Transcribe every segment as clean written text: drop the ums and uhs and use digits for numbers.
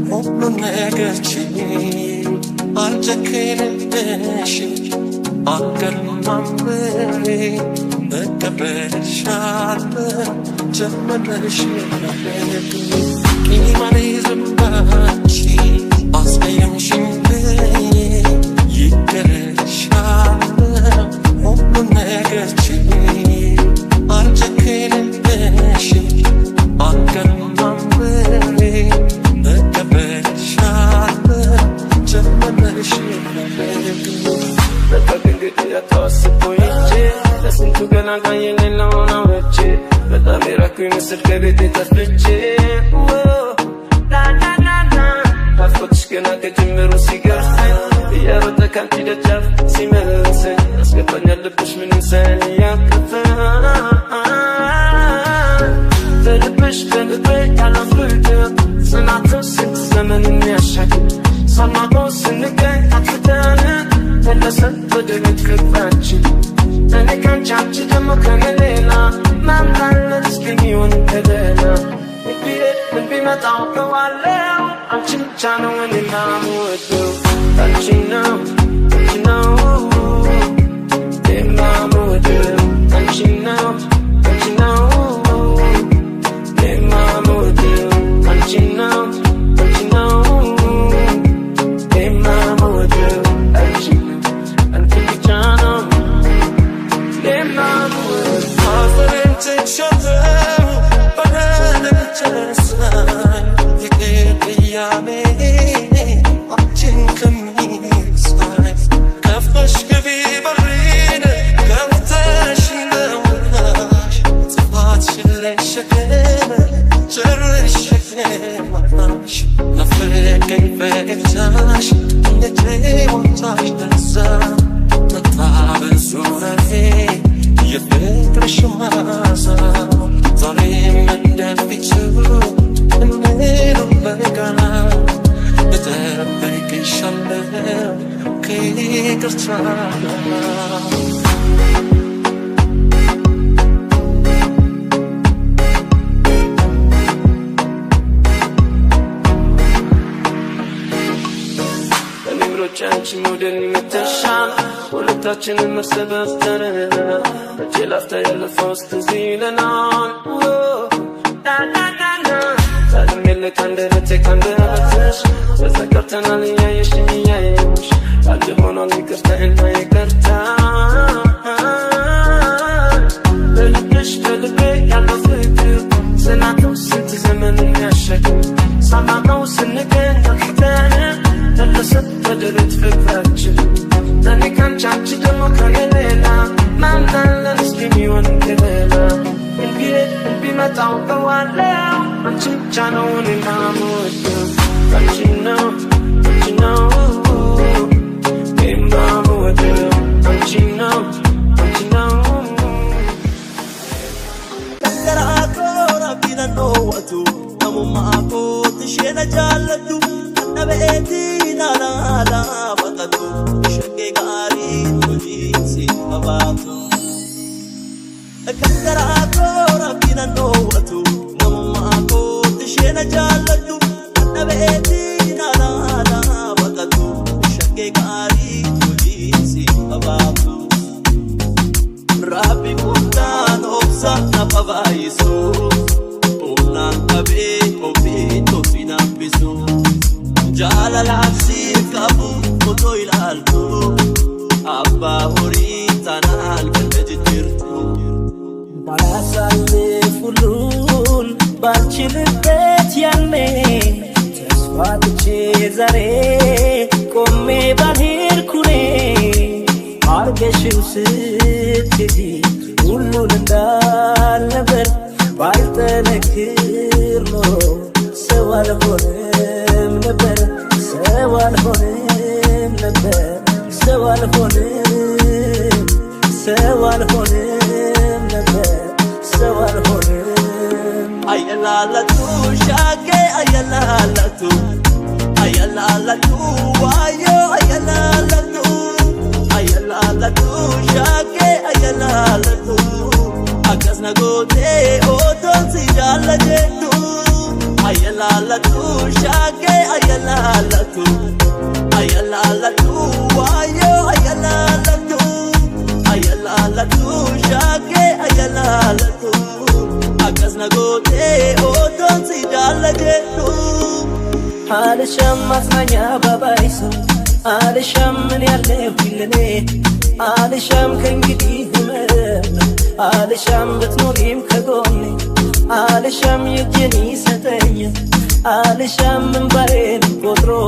ሁሉን ነገር ችዬ አልጨክንብሽም አልገልማምሬ እቀበልሻለሁ ጀመረሽ ቂም አልይዝም ባንቺ አስቀየምሽኝ ብዬ ይቅርልሻለሁ ሁሉን ነገር ችዬ አልጨክንብሽም አልገልማምሬ እቀበልሻለሁ ጀመረሽ እንግዲህ አታስቦይቼ ለስንቱ ገና ጋየን የለውን አውርቼ በጣም የራኩኝ ምስል ከቤቴ ጠፍቼ ናናናና ናፍቆትሽ ገና ከጅምሩ ሲገርሰኝ እየሮጠ ካንቺ ደጃፍ ሲመልሰኝ ያስገባኛል ልብሽ ምንም ሳያቅተኝ በልብሽ በልቤ ያለው ፍቅር ጽናቱ ስንት ዘመን የሚያሻግር ሳናውቀው ስንገኝ አጥፍተን መለሰን በድረት ክፋችን እኔ ካንቺ አንቺ ደግሞ ከኔ ሌላ ማምናለን እስከሚሆን ከደላ ምን ቢመጣ አውቀዋለሁ አንቺን ብቻ ነው እኔና የምወደው አንቺ ነው የማምወደው አንቺ ነው የማምወደው አንቺ ነው አንቺ ሞዴል መተሻል ሁለታችንን መሰበተረ መቼ ላፍታ ያለፈው እስከ ይለናል ናናናና ዛሬም የለ ካንደበቴ ካንደበትሽ ተዘጋግተናል እያየሽኝ እያየሁሽ አንድ ሆኗል ይቅርታና ይቅርታ በልብሽ በልቤ ያለው ፍቅር ጽናቱ ስንት ዘመን የሚያሻግር ሳናውቀው ስንገኝ አጥፍተን መለሰን በድረት ፍቅራችን እኔ ካንቺ አንቺ ደግሞ ከኔ ሌላ ማምናለን እስከሚሆን ከሌላ ምን ቢመጣ አውቀዋለሁ አንቺን ብቻ ነው እኔና የምወደው አንቺ ነው የማምወደው አንቺ ነው Rabbina nowatu namummaako tishena jaalladhu annabeeti naanaadha faqatu shakkee gaarii hojiinsi qabaatu kankaraako Rabbina nowatu namummaako tishena jaalladhu annabeeti naanaadha faqatu shakkee gaarii hojiinsi qabaatu Rabbi kuntaan obsa nafa baay'isu humnaan qabee ofii tofi nambisu jaalalaan siif qabu otoo ilaaltu abbaa horii tanaan ganda jijjiirtu ባላሳልፍ ሁሉን ባንቺ ልቤት ያኔ ተስፋ ትቼ ዛሬ ቆሜ ባልሄድኩኔ አርገሽው ስትሄጂ ሁሉን እንዳልነበር ባልጠነክር ኖሮ ሰው አልሆንም ነበር ሰው አልሆንም ነበር ሰው አልሆንም ነበር ሰው አልሆንም አየላለቱ ሻጌ አየላለቱ ዋዮ አየላለቱ shake ayalalatu akasna gote oton si jalajetu ayalalatu shage ayalalatu ayalalatu wayo ayalalatu ayalalatu shage ayalalatu akasna gote odon sidalajetu alsham masnanya babaiso alsham min yalle bilne alsham kengidi alsham betnurim kagoni alsham yjeni setenya alsham minbaren qodro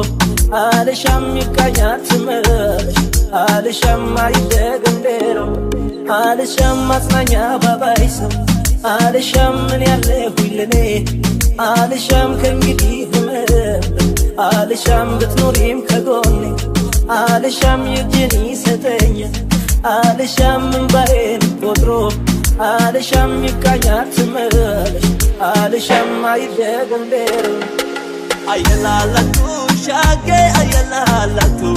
alsham mikayat mesh alsham aydegendero alsham masnanya babaiso alsham min yalle bilne alsham kengidi alsham betnurim kagoni alsham yjeni setenya alsham minbaren qodro alsham mikayat mesh alsham aydegendero ayalalatu shage ayalalatu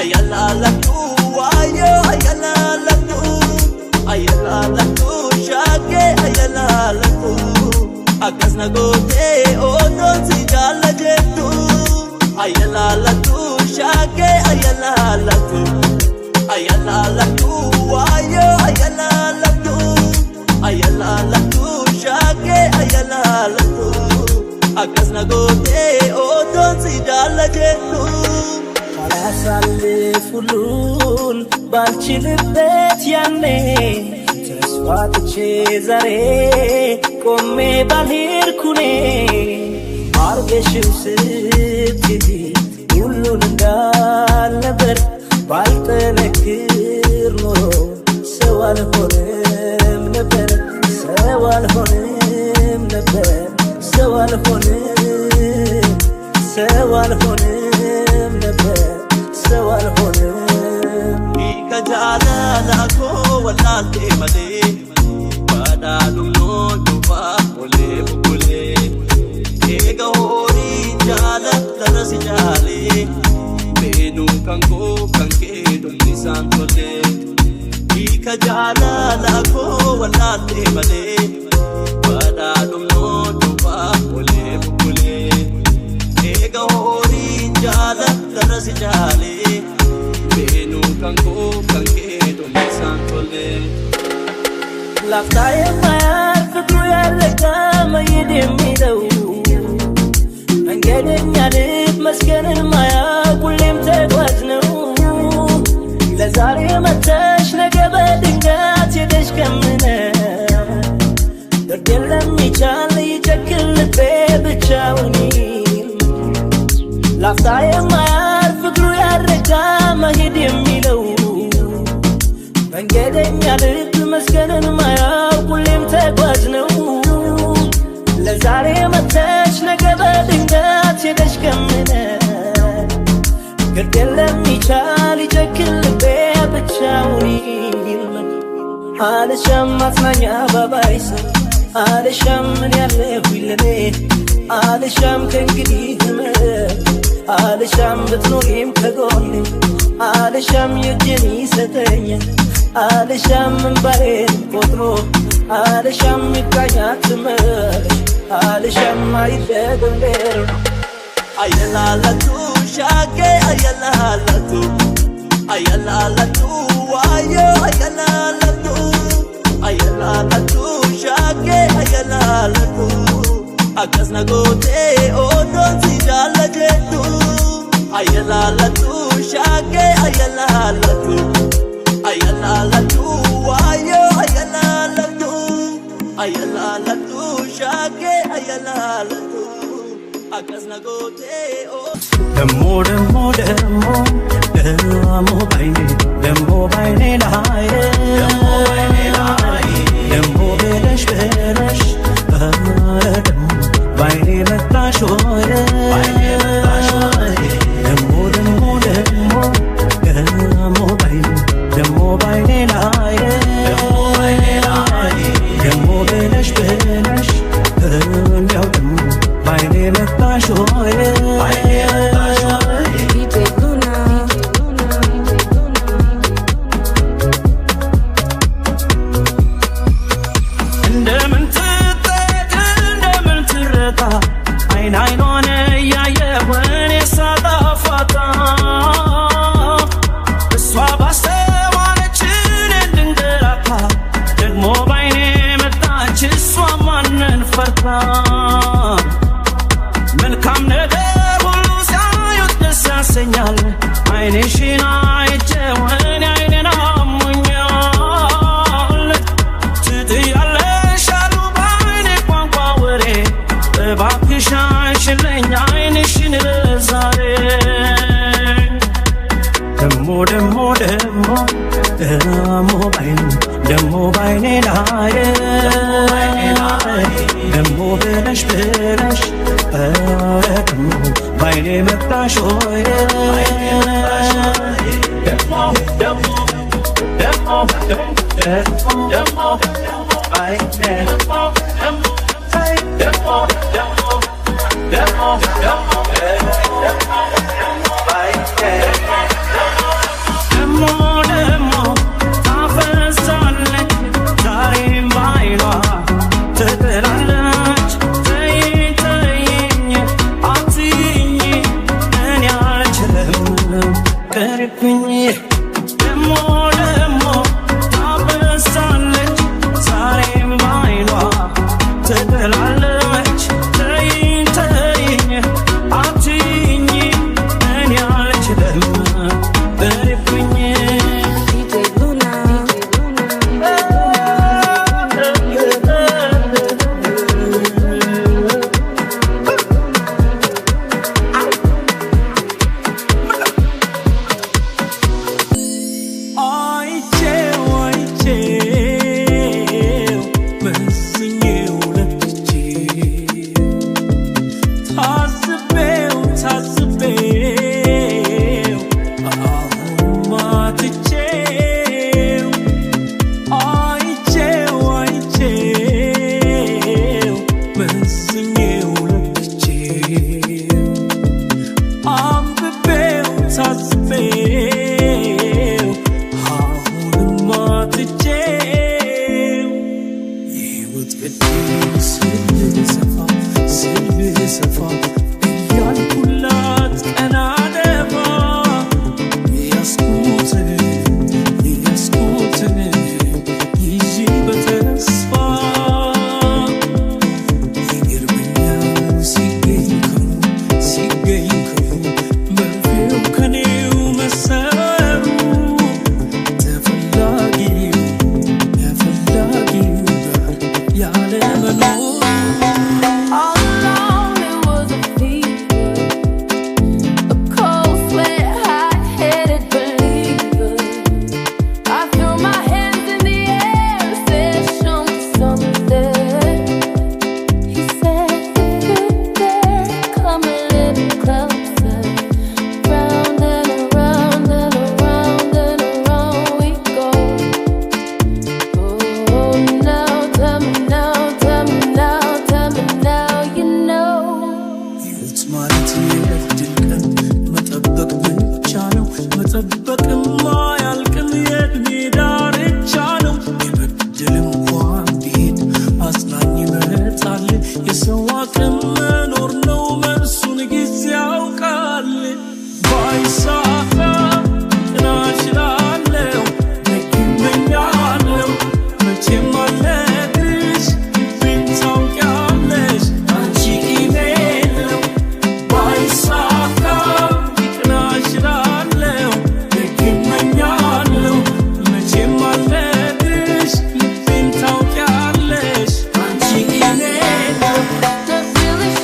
ayalalatu wayo ayalalatu ayalalatu shage ayalalatu akasna gote odon sidalajetu ayalalatu shage ayalalatu ayalalatu wayo ayalalatu ayalalatu shage ayalalatu akasna gote odon sidalajetu አላሳልፉሉን ባልችልበት ያኔ ተስፋትቼ ዛሬ ቆሜ ባልሄድኩኔ አርገሽው ስትሄጂ ሁሉን እንዳልነበር ባልጠነክር ኖሮ ሰው አልሆንም ነበር ሰው አልሆንም ነበር ሰው አልሆንም ሰው አልሆንም ነበር ሰው አልሆንም ikajalalako walante male badalumno duba ole bukule ega hori jala tarasi jale benu kanko kanke dumni santole ikajalalako walante male badalumno duba ole bukule ega hori jala tarasi jale benu kanko kanke dumni santole ላፍታዬ ማያልፍ ፍቅሩ ያለቃ መሄድ የሚለው መንገደኛ ልብ መስገንን ማያውቅ ሁሌም ተጓዥ ነው ለዛሬ መተሽ ነገ በድንገት ሄደሽ ከምነ ድርድር ለሚቻል ይጨክል ልቤ ብቻውን ላፍታዬ ማያልፍ ፍቅሩ ያለቃ መሄድ የሚለው መንገደኛ ልብ መስገንን ማያውቅ ሁሌም ተጓዥ ነው ለዛሬ መተሽ ነገ በድንገት ሄደሽ ከምነ ግድ ለሚቻል ይጨክል ልቤ ብቻውን አልሻም ማጽናኛ ባባይስ አልሻም ምን ያለሁኝ ለኔ አልሻም ከእንግዲህ ህመም አልሻም ብትኖሪም ከጎኔ አልሻም የእጅን ይሰጠኛል አልሻም እንባዬን ቆጥሮ አልሻም ይቃኛት መለሽ አልሻም አይደገም ሌር ayalalatu shage ayalalatu ayalalatu wayo ayalalatu ayalalatu shage ayalalatu akasna gote odon sidalajetu ayalalatu shage ayalalatu ayalalatu wayo ayalalatu ayalalatu shage ayalalatu akasna gote ደሞ ደሞ ደሞ ደሞ ባይኔ ደሞ ባይኔ ላይ ደሞ ብለሽ ብለሽ ደሞ ባይኔ መጣሽ ወይ ደሞ ደሞ ደሞ ደሞ ባይኔ ደሞ ባይኔ ላይ ደሞ ብለሽ ብለሽ እንዲያው ደሞ ባይኔ መጣሽ ወይ እንደምን ትረታ አይኔ ያበራል መልካም ነገር ሁሉ ሲያዩት ደስ ያሰኛል አይንሽን አይቼ ወኔ አይኔን አሞኛል ትጥያለሽ አሉ በአይኔ ቋንቋ ወሬ እባክሽ አንሽልኝ አይንሽን ዛሬ ደሞ ደሞ ደሞ ደሞ ባይኔ ላይ ደሞ ብለሽ ብለሽ ደሞ ባይኔ መጣሽ ሆይ ደሞ ደሞ ደሞ ደሞ ባይኔ ደሞ ደሞ ደሞ ባይኔ ደሞ ደሞ ታፈሳለች ዛሬም ባይኗ ትጥላለች ተይኝ ተይኝ አትይኝ እኔ አልችልም ቅርብኝ ደሞ ደሞ ታፈሳለች ዛሬም ባይኗ ትጥላለች ተይኝ ተይኝ አትይኝ እኔ አልችልም ቅርብኝ Really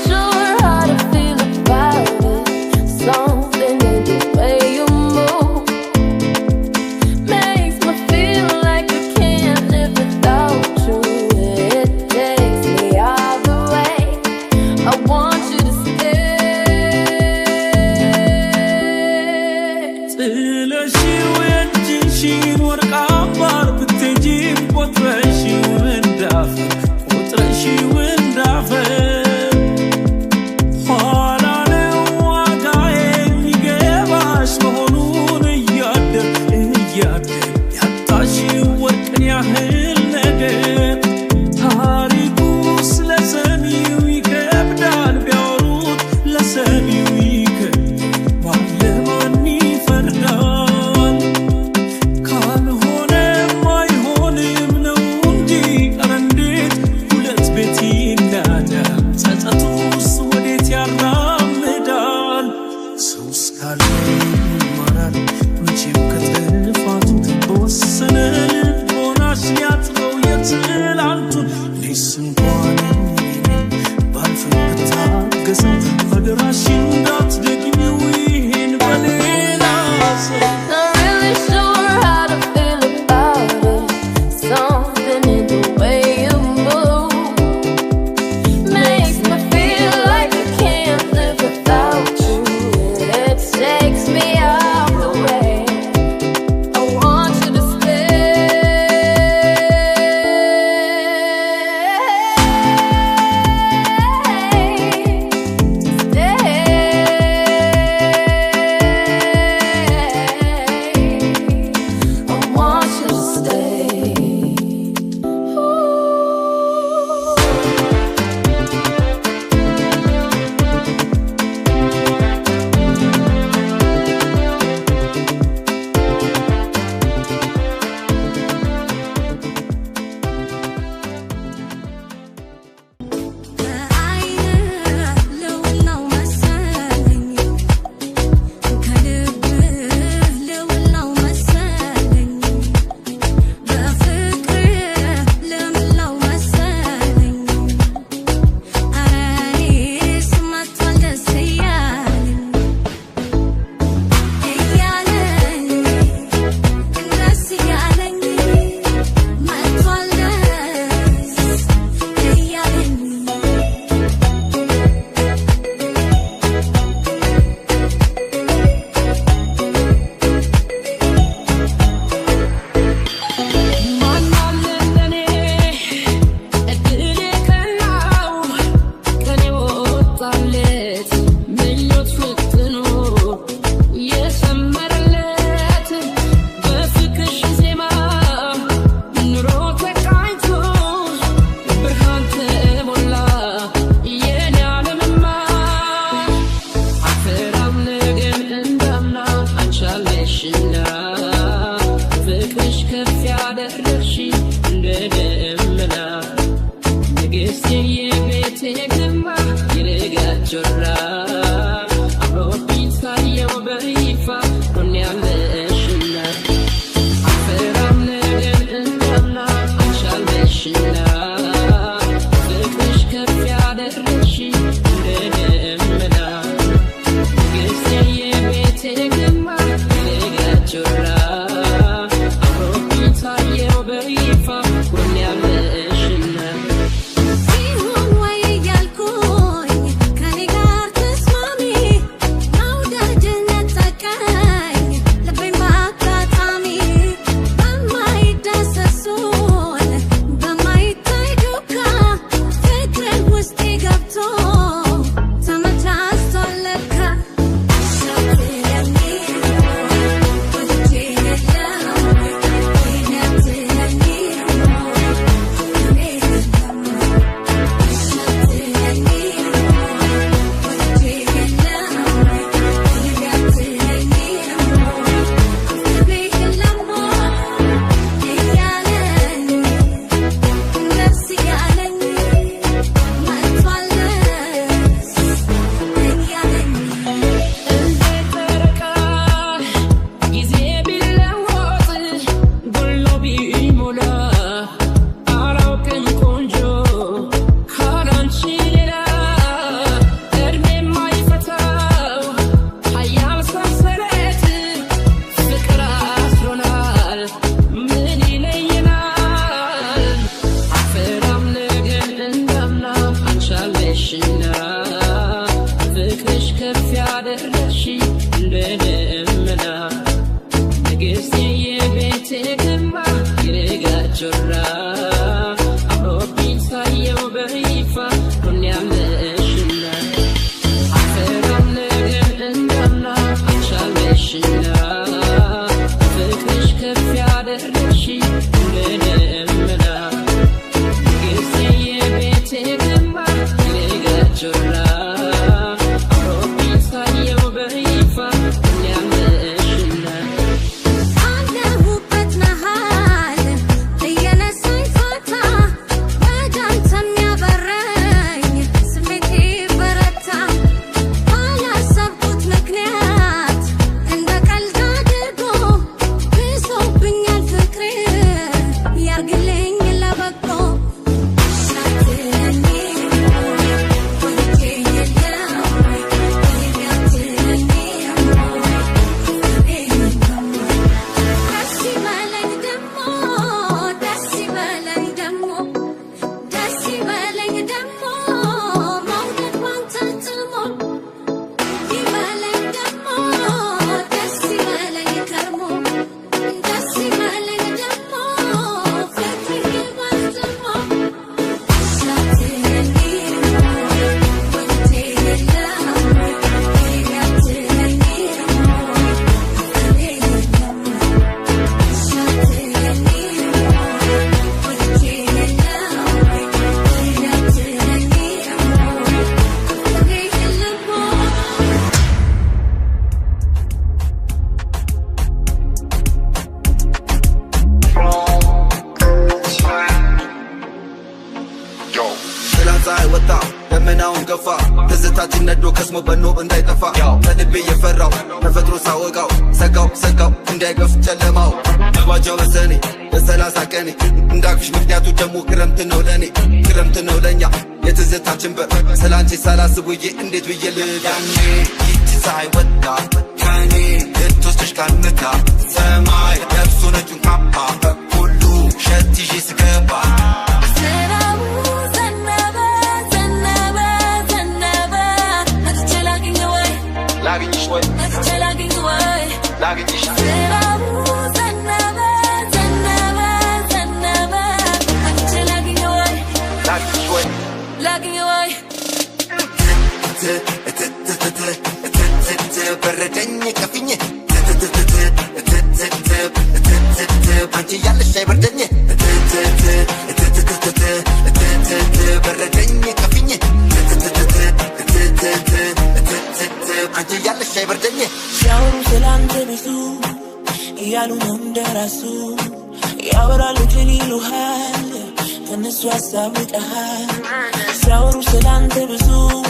Siauru selante besu,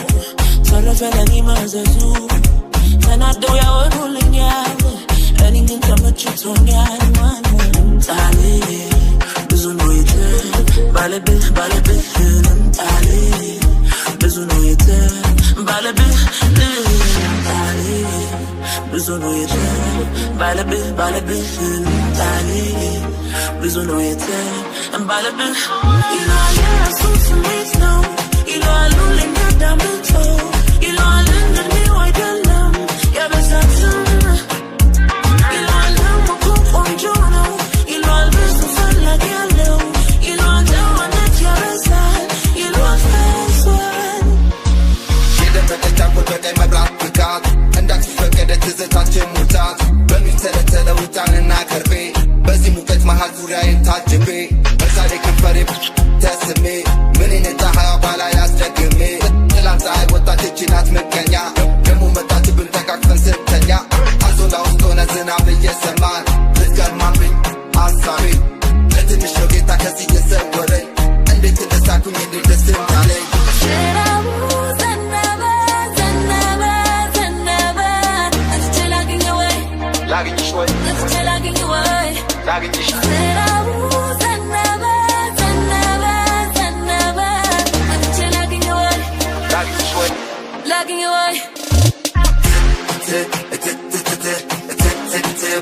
solo ተረፈለኒ ማዘዙ ተናደው ያወሩልኛል እኔ ግን ተመችቶኛል እንጣሌ ብዙ ነው ባለብህ እንጣሌ ብዙ ነው ባለብህ እንጣሌ ብዙ ነው ባለብህ እንጣሌ ብዙ ነው ባለብህ ይላል የራሱ ስሜት ነው ይላሉ ለሚያዳምጡ ይላል እንደኔው አይደለም ያበዛትም ይላል ደግሞ ቆንጆ ነው ይላል ብዙ ፈላጊ ያለው ይላል ደዋነት ያበዛል ይላል ፈሷል የደመቀች አቆልበቀኝ መብራት ብቃት እንዳትፈቀደ ትዝታችን ሙታት በሚተለተለ ውጣንና ከርቤ በዚህ ሙቀት መሃል ዙሪያዬን ታጅቤ በዛሬ ከንፈሬ ተስሜ ምን ይነታ ሀያ ባላ ያስደግሜ ትላንት ፀሐይ ወጣች እችናት መገኛ ደሞ መጣች ብን ተቃቅፈን ስተኛ አዞላ ውስጥ ሆነ ዝናብ እየሰማን ልትገርማብኝ አሳቤ ለትንሽ ነው ጌታ ከዚህ የሰወረኝ እንዴት ተሳኩኝ እንዴት ደስ እንዳለኝ ላግኝሽ ወይ ላግኝሽ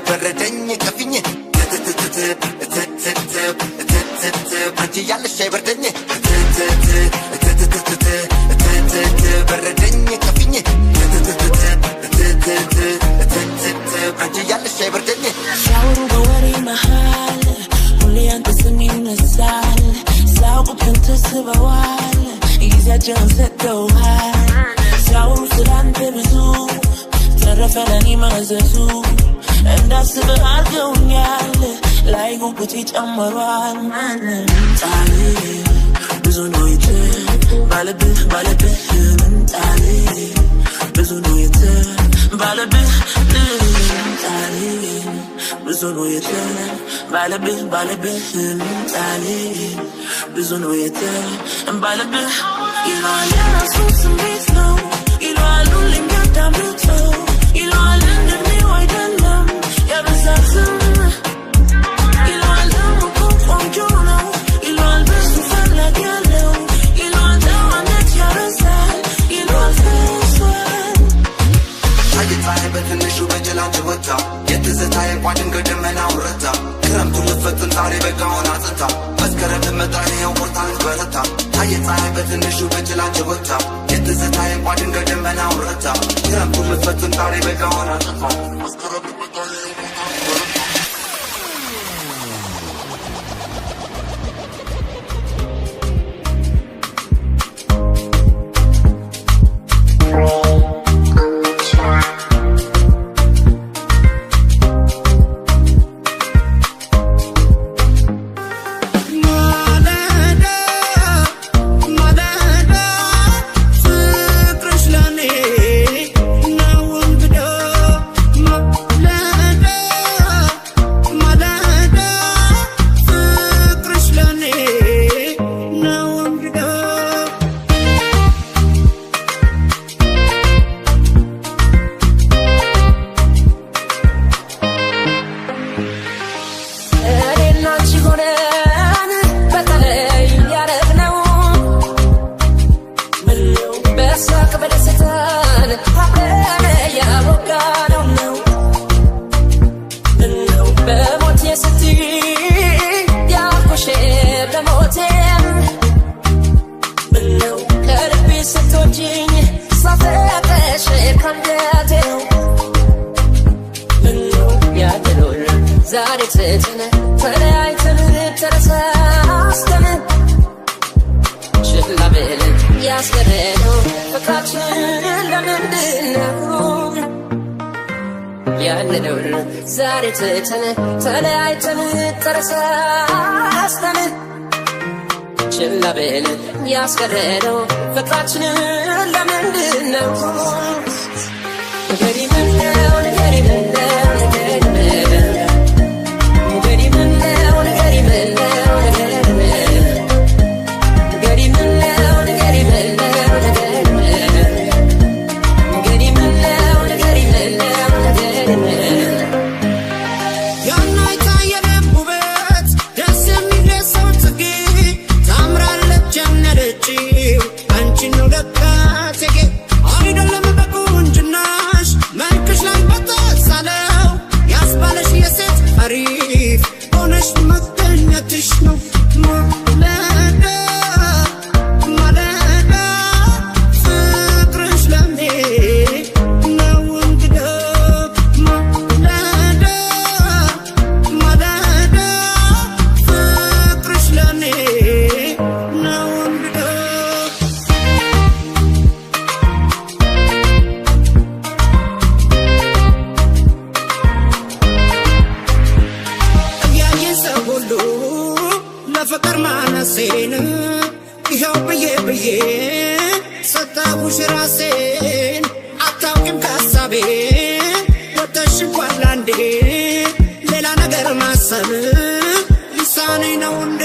በረደኝ ከፍኝ አንቺ ያለሽ አይበርደኝ በረደኝ ከፍኝ አንቺ ያለሽ አይበርደኝ ሻወሩ በወሬ መሃል ሁሌ አንተ ስም ይነሳል ሳውቁብን ተስበዋል ጊዜያቸውን ሰጥተውሃል ሻወሩ ስላንተ ብዙ ተረፈለኒ ማዘዙ እንዳስብህ አድርገውኛል ላይ ጉጉቴ ጨምሯል እንጣሌ ብዙ ነው ባለብህ እንጣሌ ብዙ ነው ባለብህ እንጣሌ ብዙ ነው ባለብህ እንጣሌ ብዙ ነው ባለብህ ይላል የራሱ ስሜት ነው ይላሉ ለሚያዳምጡ ይላል እንደኔው አይደለም ያበዛትም ይላል ደግሞ ቆንጆ ነው ይላል ብዙ ፈላጊ ያለው ይላል ደዋነት ያበዛል ይላል ፈሷል ፀሐይ በትንሹ በጀላንጭ ወጣ የትዝታዬ ቋድን ገደመና ውረታ ክረምቱ ልፈጽም ዛሬ በጋ ሆና ጽታ መስከረም ልመጣ ይኸው ቁርታን በረታ ታየ ፀሐይ በትንሹ በጀላንጭ ወጣ የትዝታዬ ቋድን ገደመና ውረታ ክረምቱ ልፈጽም ዛሬ በጋ ሆና ጽታ መስከረም ልመጣ ይኸው ቁርታን በረታ ያስቀረነው ፍቅራችንን ለምንድነው ሰጠሁሽ ራሴን አታውቂም ከሀሳቤ ወጥተሽ እንኳን ላንዴ ሌላ ነገር ማሰብ ሊሳነኝ ነው እንዴ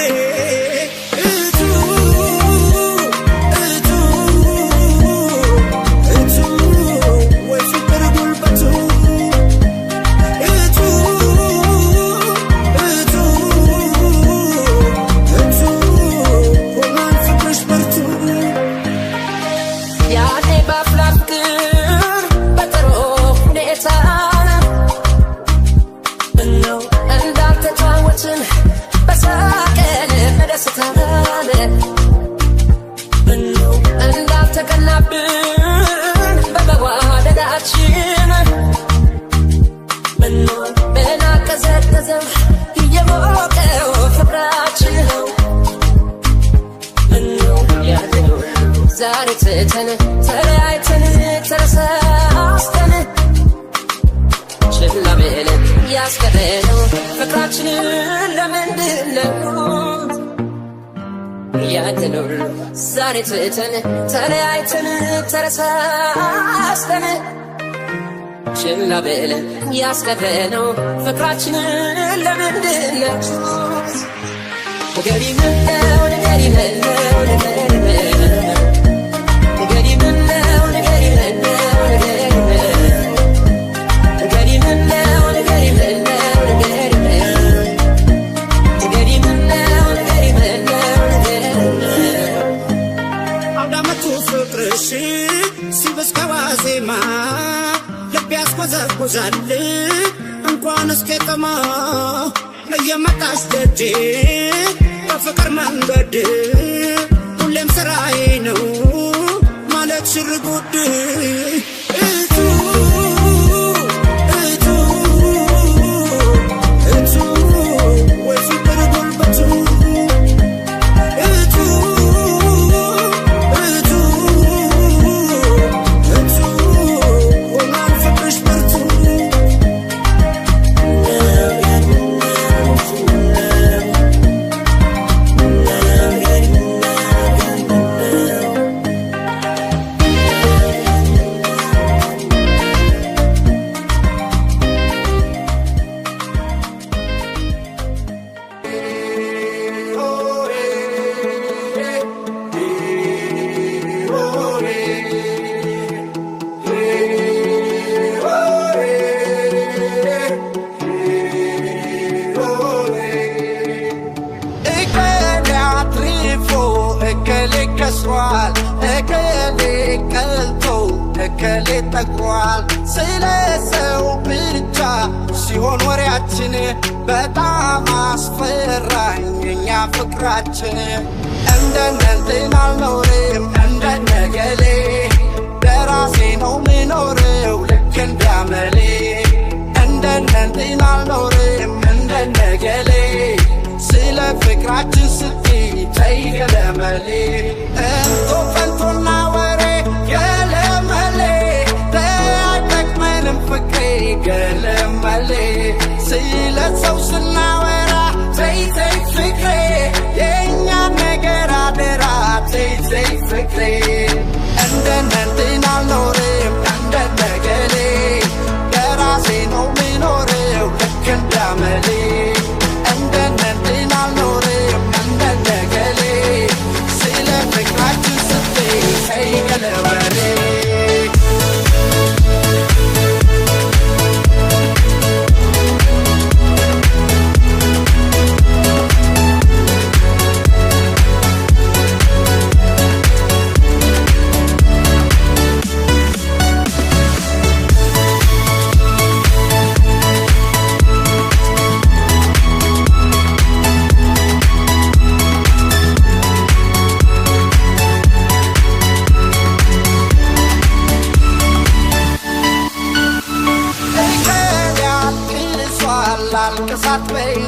ተለያይተን ተረሳስተን ችላ ብለን ያስቀረነው ፍቅራችንን ለምንድነው ያደለው ዛሬ ትተን ተለያይተን ተረሳስተን ችላ ብለን ያስቀረነው ፍቅራችንን ለምንድነው ገሪመው ሲበስከዋዜማ ልብ ያስቆዘቁዛል እንኳን እስከተማ እየመጣሽ ደጄ በፍቅር መንገድ ሁሌም ስራዬ ነው ማለት ሽርጉድ ከሌ ተቋል ስለሰው ብቻ ሲሆን ወሬያችን በጣም አስፈራኝ የኛ ፍቅራችን እንደነንትን አልኖርም እንደነገሌ በራሴ ነው ምኖረው ልክ እንዳመሌ እንደነንትን አልኖርም እንደነገሌ ስለ ፍቅራችን ስትይ ተይ ገለመሌ እንቶ ፈንቶና ወሬ ገለመሌ ስለ ሰው ስናወራ ተይ ተይ ፍቅሬ የእኛ ነገር አደራ ተይ ተይ ፍቅሬ እንደነንትን አልኖርም እንደነገሌ ለራሴ ነው ምኖረው ልክ እንዳመሌ እንደነንትን አልኖርም እንደነገሌ ስለ ፍቅራችን ስትይ ተይ ገለመሌ አልቅሳት በኝ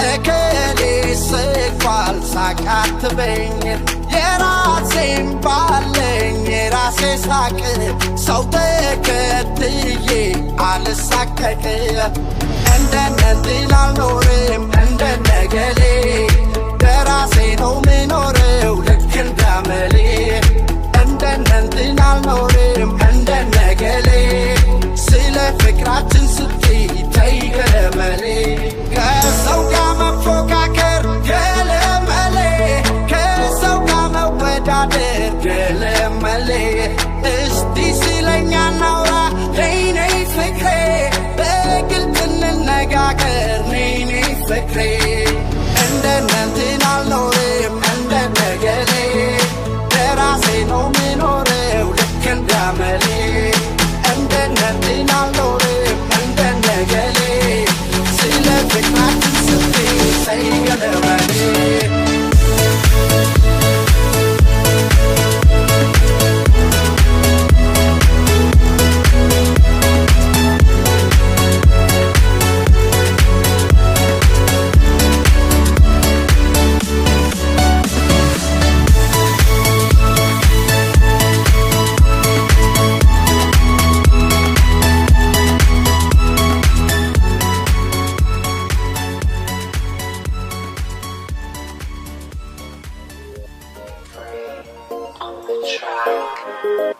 እከሌ ስኳል ሳቃት በኝ የራሴን ባለኝ የራሴ ሳቅ ሰው ተከትዬ አልሳቀቅ እንደነንትን አልኖርም እንደነገሌ በራሴ ነው ምኖረው ልክ እንዳመሌ እንደነ ገመሌ እስቲ ስለኛ ናውራ ነይ ፍቅሬ በግልጽ እንነጋገር ነይ ፍቅሬ እንደነንትን አልኖርም እንደነገሌ ለራሴ ነው ምኖረው ልክ እንዳመሌ እንደነንትን አልኖርም እንደነገሌ ስለ ፍቅራችን ስትይ ሰይገለመሌ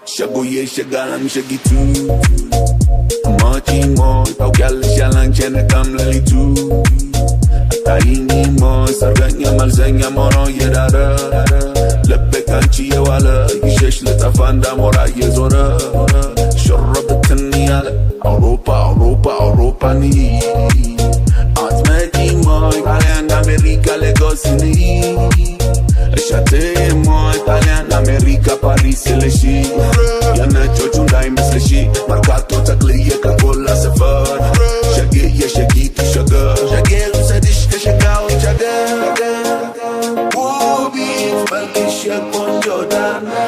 Shagoye shagalam shagitu Machi mo tau kyal shalan chene kam lalitu Ataini mo sarganya malzanya moro yedara Lebbe kanchi yewala yishesh letafanda mora yezora Shorrabetni yale Europa ni Atmeti mo Italian America Lagos ni Eshate mo Italian America Paris eleshi Yana chochu ndai mesleshi Marcato takliye kakola safar Shage ye shagiti shaga Shage usadish ke shagao chaga Wobi malkisha konjo dana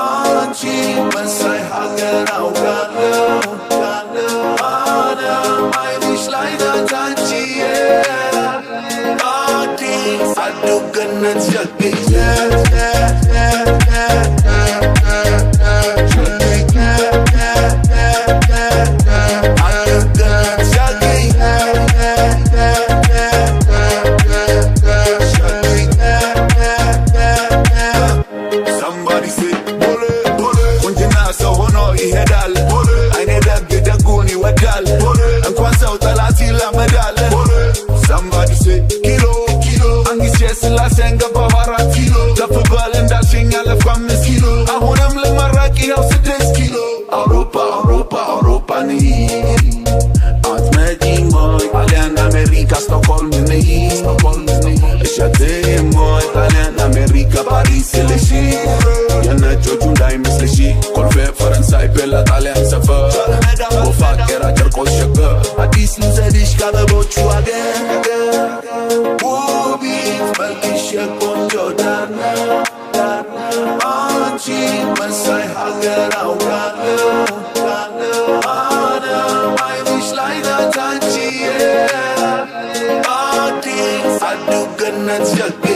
Anchi masai hagar au gana Ana I wish like that anchi Adi adu ganat shage Europa ni Atmeti mo Italian America Stockholm ni Eshate mo Italian America Paris eleshi Yana chochu ndai mesleshi Kolfe Faransai bella Italian safar Ofakera jarkol shaka Hadis luzedish kadebochu again Wobi malkisha konjo dana Anchi masai hagar au gana Ganat shaggy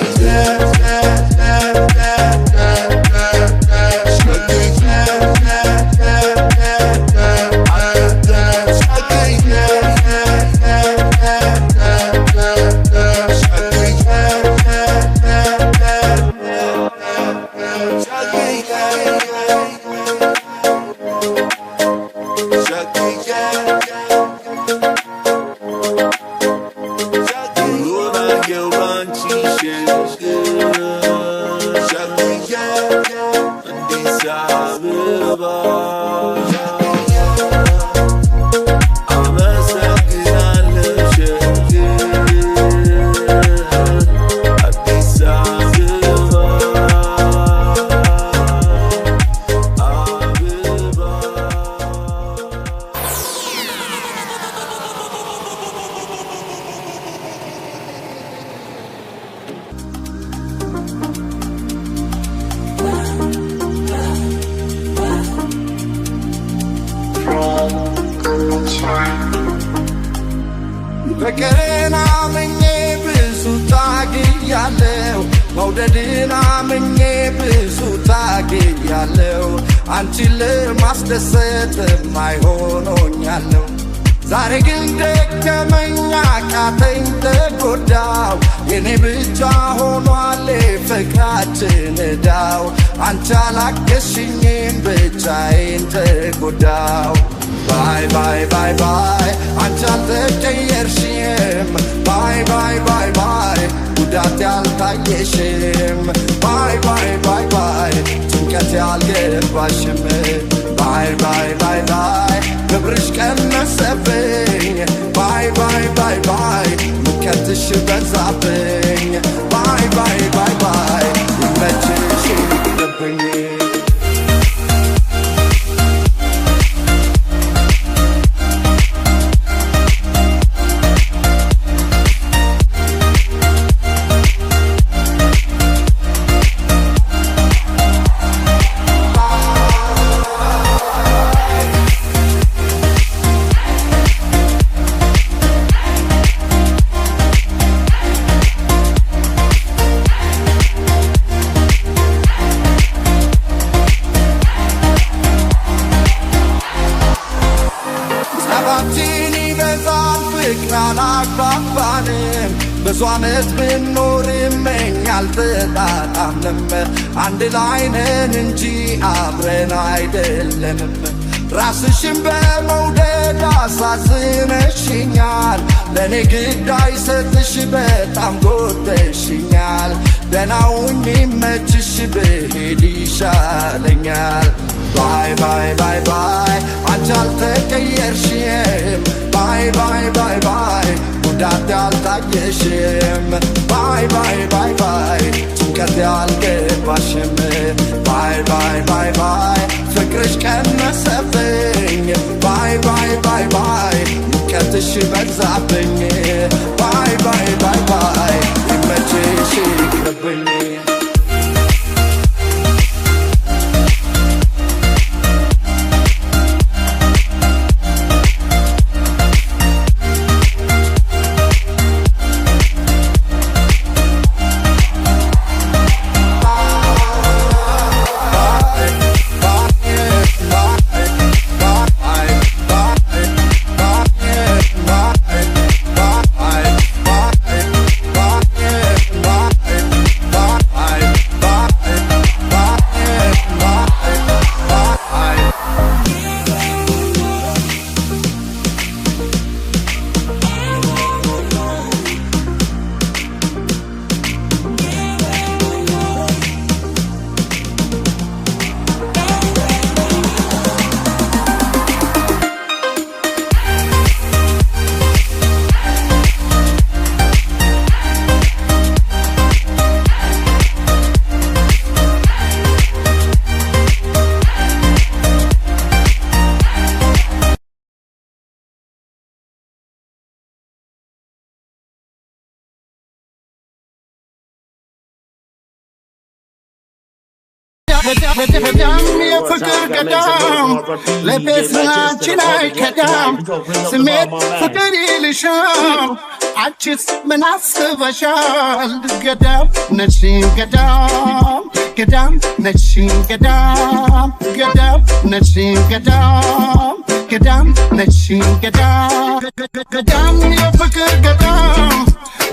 ፍቅርን አምኜ ብዙ ታግያለሁ መውደድን አምኜ ብዙ ታግያለሁ አንቺን ለማስደሰት የማይሆኖኛለሁ ዛሬ ግን ደከመኝ አቃተኝ ተጎዳው የኔ ብቻ ሆኗል ፍቅራችን ዕዳው አንቺ አላገዝሽኝም ብቻዬን ተጎዳው Bye bye bye bye አንቺ አልተቀየርሽም Bye bye bye bye ጉዳት ያልታየሽም Bye bye bye bye አልገባሽም ባይ ባይ ባይ ባይ ክብርሽ ቀነሰብኝ ባይ ባይ ባይ ባይ ሙቀትሽ በዛብኝ ባይ ባይ ባይ ባይ ይመችሽ ይቅርብኝ ብዙ ዓመት ብንኖር እመኛል ተጣጣምንም አንድ ላይ ነን እንጂ አብረን አይደለንም ራስሽን በመውደድ አሳዝነሽኛል ለእኔ ግዳይ ሰጥሽ በጣም ጎድተሽኛል ደናውን ይመችሽ ብሄድ ይሻለኛል ባይ ባይ ባይ ባይ አንቺ አልተቀየርሽም ባይ ባይ ባይ ባይ ጉዳት ያልታየሽም ባይ ባይ ባይ ባይ ጭንቀት ያልገባሽም ባይ ባይ ባይ ባይ ፍቅርሽ ቀነሰብኝ ባይ ባይ ባይ ባይ ሙቀትሽ በዛብኝ ባይ ባይ ባይ ባይ ይመችሽ ይቅርብኝ ገዳም የፍቅር ገዳም ለቤስናችን አይከዳም ስሜት ፍቅር ይልሻል አንቺስ ምን አስበሻል ገዳም ነሽን ገዳም ገዳም ነሽን ገዳም ገዳም ነሽን ገዳም ገዳም ነሽን ገዳም ገዳም የፍቅር ገዳም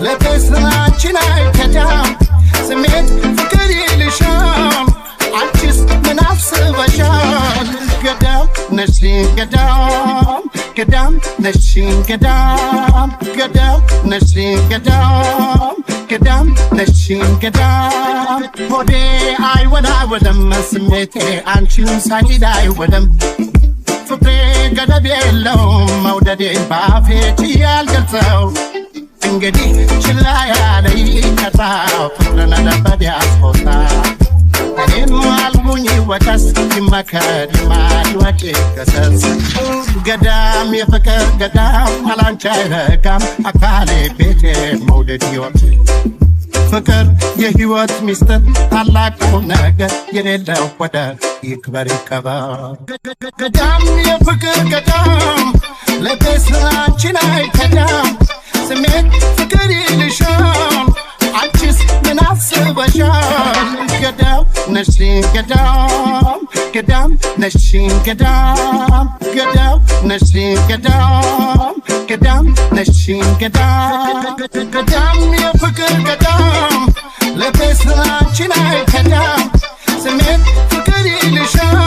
ለቤስናችን አይከዳም ስሜት ፍቅር ይልሻል አንቺስ ምን አስበሻል ገዳም ነሽን ገዳም ገዳም ነሽን ገዳም ገዳም ነሽን ገዳም ገዳም ነሽን ገዳም ሆዴ አይወላወልም ስሜቴ አንቺን ሳይል አይወልም ፍቅሬ ገደብ የለውም መውደዴ ባፌ ያልገልጸው እንግዲህ ችላ ያለኝ ከታው ፍቅርን ለበድ ያስቆጣ እኔም አልሙኝ ወቀስ ይመከር ይማድወቅ ገሰስ ገዳም የፍቅር ገዳም አላንቺ አይረጋም አካሌ ቤቴ መውደድ ሕይወት ፍቅር የሕይወት ሚስጥር ታላቅ ነገር የሌለው ወደር ይክበር ይከበር ገዳም የፍቅር ገዳም ለቤስናችን አይከዳም ስሜት ፍቅር ይልሻል አንቺስ ምን አስበሻል ገዳም ነሽን ገዳም ገዳም ነሽን ገዳም ገዳም ነሽን ገዳም ገዳም ነሽን ገዳም ገዳም የፍቅር ገዳም ለቤስናችን አይከዳም ስሜት ፍቅር ይልሻል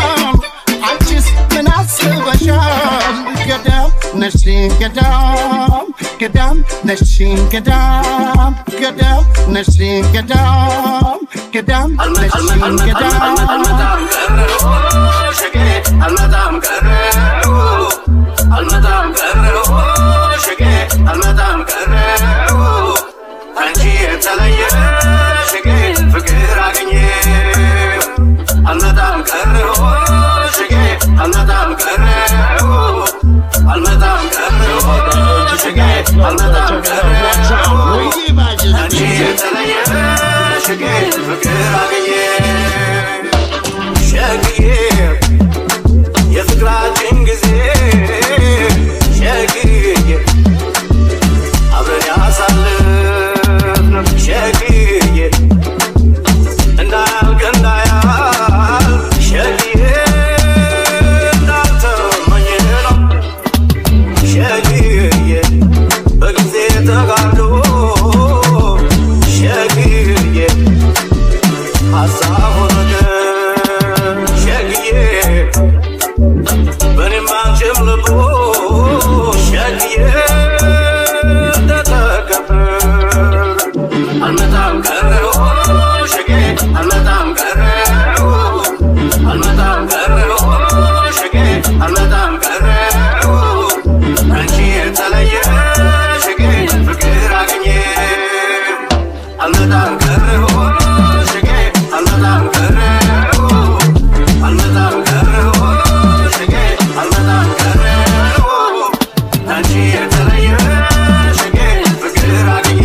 አንቺስ ምን አስበሻል ገዳም ነሽን ገዳም ገዳም ነሽን ገዳም ገዳም ነሽን ገዳም ገዳም ነሽን ገዳም ተለየሽ ፍቅር አገኘ አልመጣም ቀረሁ ሽጌ አልመጣም ቀረሁ አልመጣም ቀረሁ ሽጌ አልመጣም ቀረሁ አንቺ ተለየሽ ሽጌ ፍቅር አገኘ ሸግዬ የፍቅራችን ጊዜ ሸግዬ አብረን ያሳለፍነው ሸግዬ እንዳያልቅ እንዳያልቅ ሸግዬ እንዳልተመኘ ነው ሸግዬ በጊዜ ተጋርዶ ሸግዬ ሀሳብ ሆነ ሸግዬ በኔም ባንቺም ልቦ ሸግዬ አልመጣም ቀረሁ ሸጌ አልመጣም ቀረሁ አልመጣም ቀረሁ ሸጌ አልመጣም ቀረሁ አንቺ የተለየ ሸጌ ፍቅር አገኘ አልመጣም ቀረሁ ሸጌ አልመጣም ቀረሁ አልመጣም ቀረሁ ሸጌ አልመጣም ቀረሁ አንቺ የተለየ ሸጌ ፍቅር አገኘ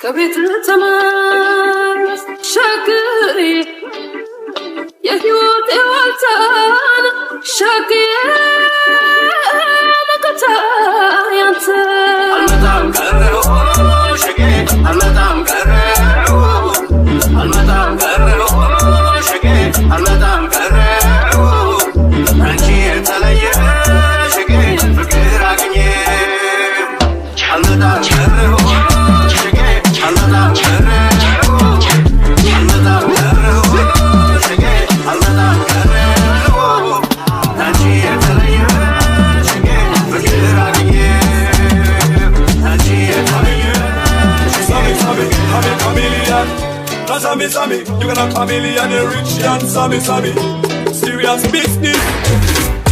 ከቤት ተመለስ ሸግዬ የህይወት ዋልታን ሸግዬ መከታ ያንተ አልመጣም ቀረሁ ሸጌ አልመጣም ቀረሁ አልመጣም ቀረሁ ሸጌ አልመጣም ቀረሁ አንቺ የተለየ ሸጌ ፍቅር አገኘ አልመጣም ቀረሁ አልመጣም ቀረሁ አልመጣም ቀረሁ ሸጌ አልመጣም ቀረሁ አንቺ የተለየ ሸጌ ፍቅር አገኘ አንቺ የተለየ Sammy, I'm a chameleon. Cause I'm a Sammy, you gonna chameleon, a rich and Sammy. Serious business.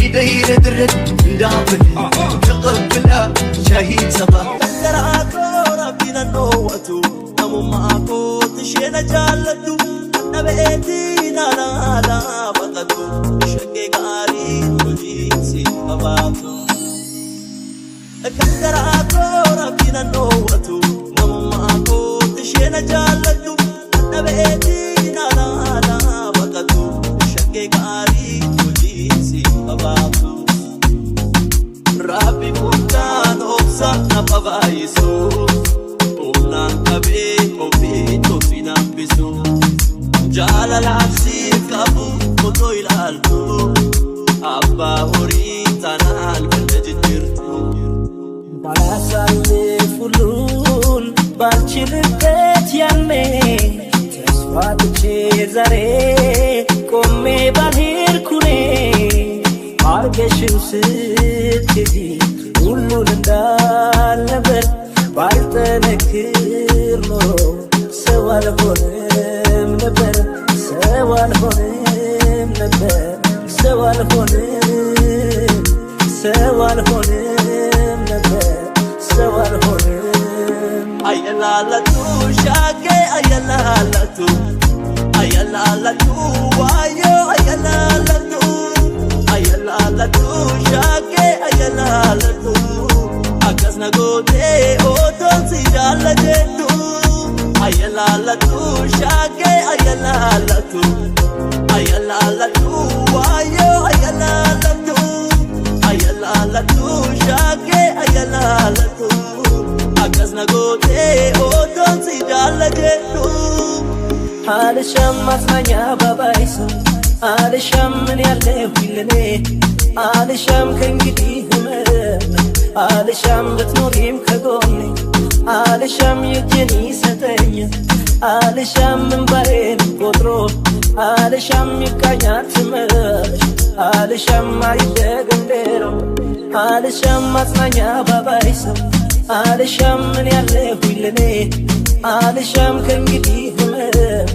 إيدي درت ندابل تقبلها شهيد صبا تراكو ربنا نوتو نمو معاكو تشينا جالتو نبيتي نانا لا بطلو شكي قاري وجيسي أبابو تراكو ربنا نوتو نمو معاكو تشينا جالتو نبيتي نانا لا بطلو شكي قاري وجيسي أبابو Rabbi Mutan obsa na pabaiso Unan kabe obi tofinan biso Jala lapsi kabu koto ilaltu Abba hori tanan kanda jijirtu Balasale fulun balchilibet yanne Tesfadche zare komme balhir kune Argeshin ስትሄጂ ሁሉን እንዳልነበር ባልጠነክር ኖሮ ሰው አልሆንም ነበር ሰው አልሆንም ነበር ሰው አልሆንም ሰው አልሆንም ነበር ሰው አልሆንም አየላለቱ ሻጌ አየላለቱ አየላለቱ ዋዮ አየላለቱ Ayalalatu shake ayalalatu akasna gote oton sidala jetu ayalalatu shake ayalalatu ayalalatu wayo ayalalatu ayalalatu shake ayalalatu akasna gote oton sidala jetu alsham masanya babaisu alsham min yalle filne alsham kengidi hum አልሻም ብትኖሪም ከጎኔ አልሻም የእጄን ይሰጠኛል አልሻም እንባዬን ቆጥሮ አልሻም ይቃኛት ትመለሽ አልሻም አይደገም ሌሮ አልሻም ማጽናኛ ባባይ ሰው አልሻም ምን ያለሁኝ ለኔ አልሻም ከእንግዲህ ህመም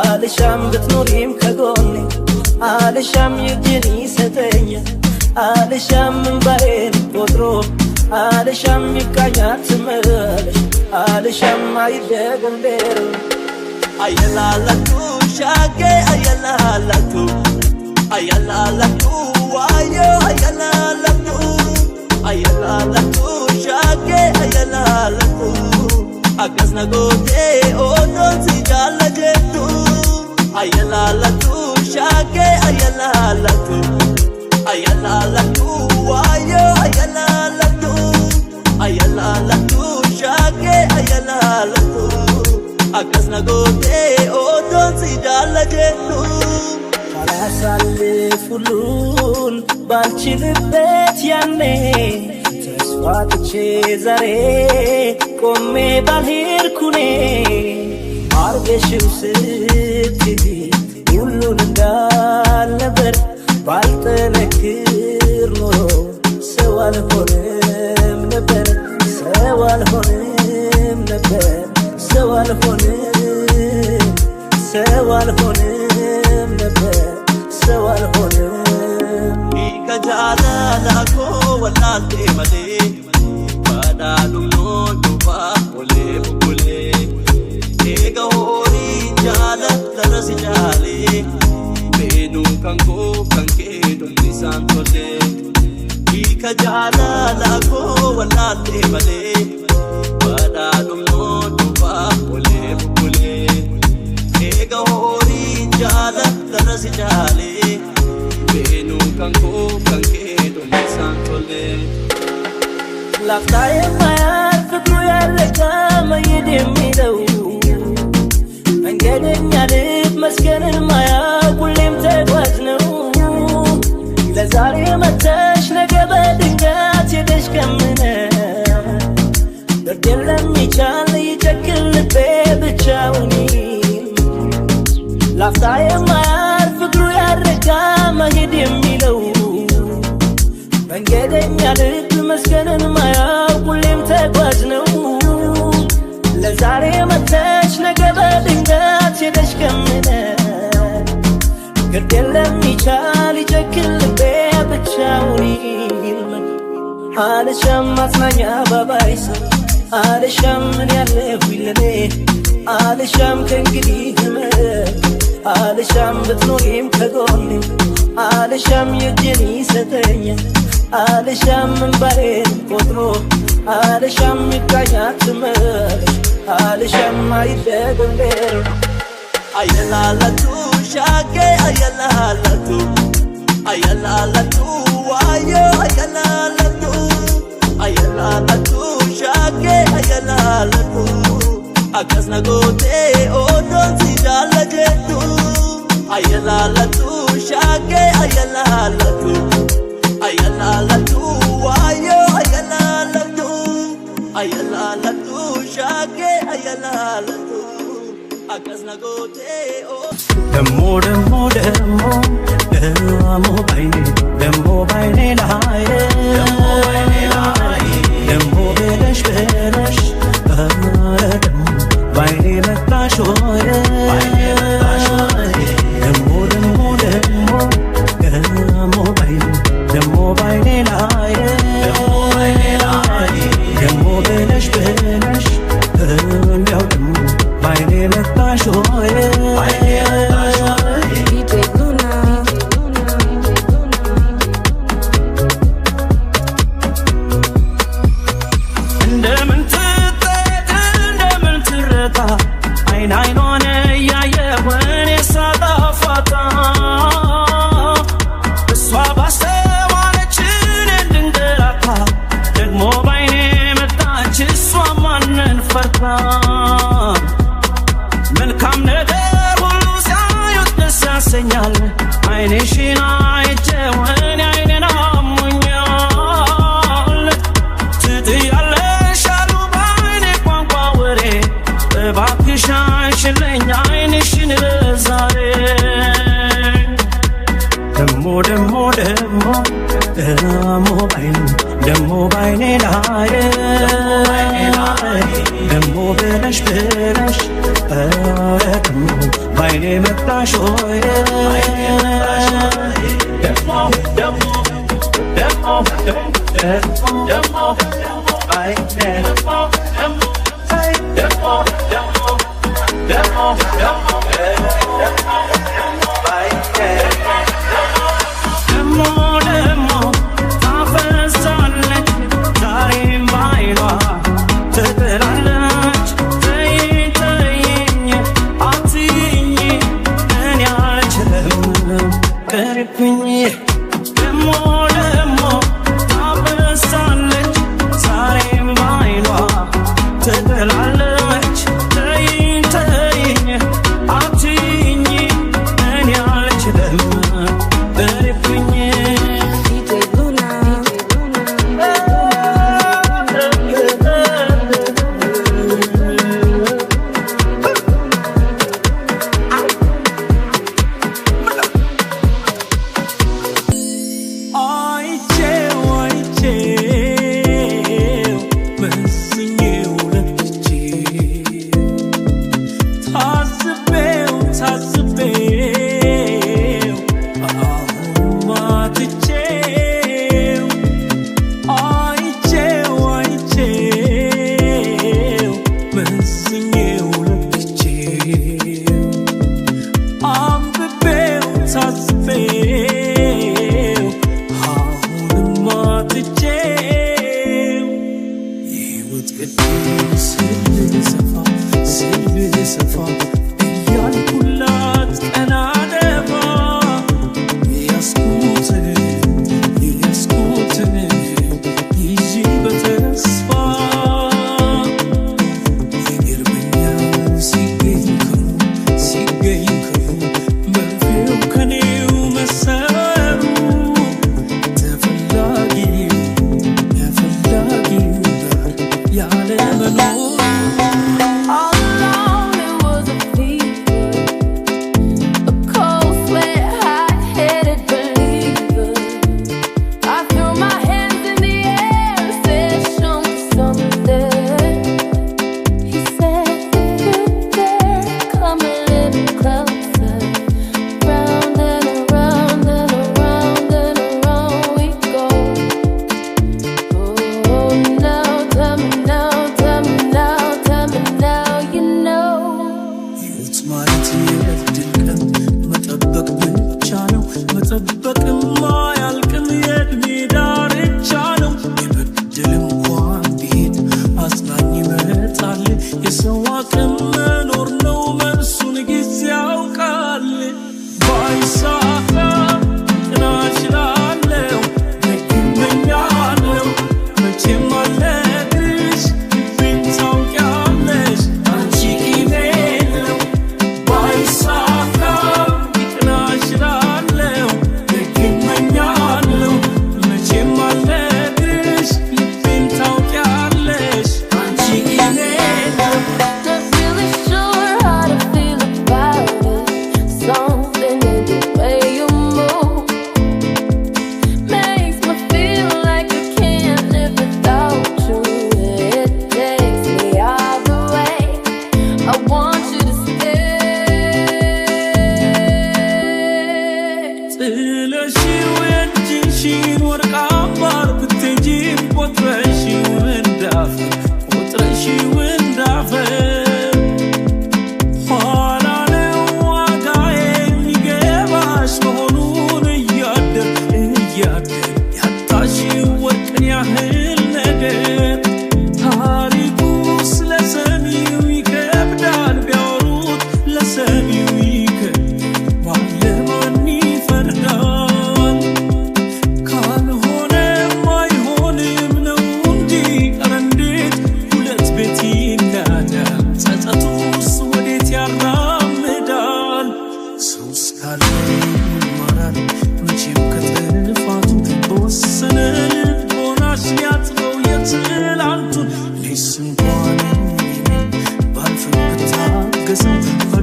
አልሻም ብትኖሪም ከጎኔ አልሻም የእጄን ይሰጠኛል አልሻም እንባዬን ቆጥሮ አልሻም ይቃኛት ትመለሽ አልሻም አይደገም ሌሮ አየላላቱ ሻጌ አየላላቱ አየላላቱ ዋዮ አየላላቱ አየላላቱ ሻጌ አየላላቱ አቀስነጎቴ ኦዶን ሲጃለጀቱ አየላላቱ ሻጌ አየላላቱ አየላላቱ ዋዮ አየላላቱ አየላላቱ ሻጌ አየላላቱ አቀስነጎቴ ኦዶን ሲጃለጀቱ አላሳልፍ ሁሉን ባልችልበት ያኔ ተስፋ ትቼ ዛሬ ቆሜ ባልሄድኩኔ አርገሽው ስትይ ሁሉን እንዳልነበር ባልጠነክር ኖሮ ሰው አልሆንም ነበር ሰው አልሆንም ነበር ሰው አልሆንም ሰው አልሆንም ነበር ሰው አልሆንም ከጃላላኮ ወላልቴ መሌ ባዳዱኖ ዱባ ኦሌ ቡኩሌ ኤጋ ሆሪ ጃላ ለረሲ ጃሌ ቤኑ ከንኮ ከንኬ ዱሚሳን ቶሌ ከጃላላኮ ወላልቴ መሌ ባዳዱኖ ዱባ ኦሌ ቡኩሌ ኤጋ ሆሪ ጃላ ለረሲ ጃሌ ቤኑ ከንኮ ከንኬ ዱሚሳን ቶሌ ላፍታ የማያልፍ ፍቅሩ ያለቀ መሄድ የሚለው መንገደኛ ልብ መስገንን ማያውቅ ሁሌም ተጓዥ ነው ለዛሬ መተሽ ነገ በድንገት ሄደሽ ከምነ ብርድ ለሚቻል ይጨክል ልቤ ብቻውን ላፍታ የማያልፍ ፍቅሩ ያረጋ መሄድ የሚለው መንገደኛ ልብ መስገንን ማያውቅ ሁሌም ተጓዥ ነው ለዛሬ መተሽ ነገ በድንገት ሄደሽ ከምነ ግድ ለሚቻል ይጨክል ልቤ ብቻውን ይልመድ አልሻም ማጽናኛ ባባይ ሰው አልሻም ምን ያለሁኝ ለኔ አልሻም ከእንግዲህ ህመም አልሻም ብትኖሪም ከጎኔ አልሻም የእጄን ይሰጠኛል አልሻም እንባዬን ቆጥሮ አልሻም ይቃኛት ትመለሽ አልሻም አይደገም ሌሮ አየላላቱ ሻጌ አየላላቱ አየላላቱ ዋዮ አየላላቱ አየላላቱ ሻጌ አየላላቱ አቀስነጎቴ ኦዶን ሲጃለጀቱ አየላላቱ ሻጌ አየላላቱ አየላላቱ ዋዮ አየላላቱ አየላላቱ ሻጌ አየላላቱ አቀስነጎቴ ደሞ ደሞ ደሞ ደሞ ባይኔ ደሞ ባይኔ ላይ ደሞ በለሽ በለሽ ደሞ ባይኔ መጣሽ ሆይ ደሞ ደሞ ደሞ ደሞ ባይኔ ደሞ ባይኔ ላይ ደሞ በለሽ በለሽ እንዲያው ደሞ ባይኔ መጣሽ ሆይ አለኝ አይንሽን ዛሬ ደሞ ደሞ ደሞ ደሞ ባይኔ ደሞ ባይኔ ላይ ደሞ ብለሽ ብለሽ ደሞ ባይኔ መጣሽ ሆይ ደሞ ደሞ ደሞ ደሞ ባይኔ ደሞ ደሞ ደሞ ደሞ ደሞ ባይኔ ደሞ ደሞ ታፈሳለች ዛሬም ባይኗ ትጥላለች ተይኝ ተይኝ አትይኝ እኔ አልችልም ቅርብኝ ደሞ ደሞ ታፈሳለች ዛሬም ባይኗ ትጥላለች ተይኝ ተይኝ አትይኝ እኔ አልችልም ቅርብኝ Why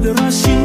አደራሽን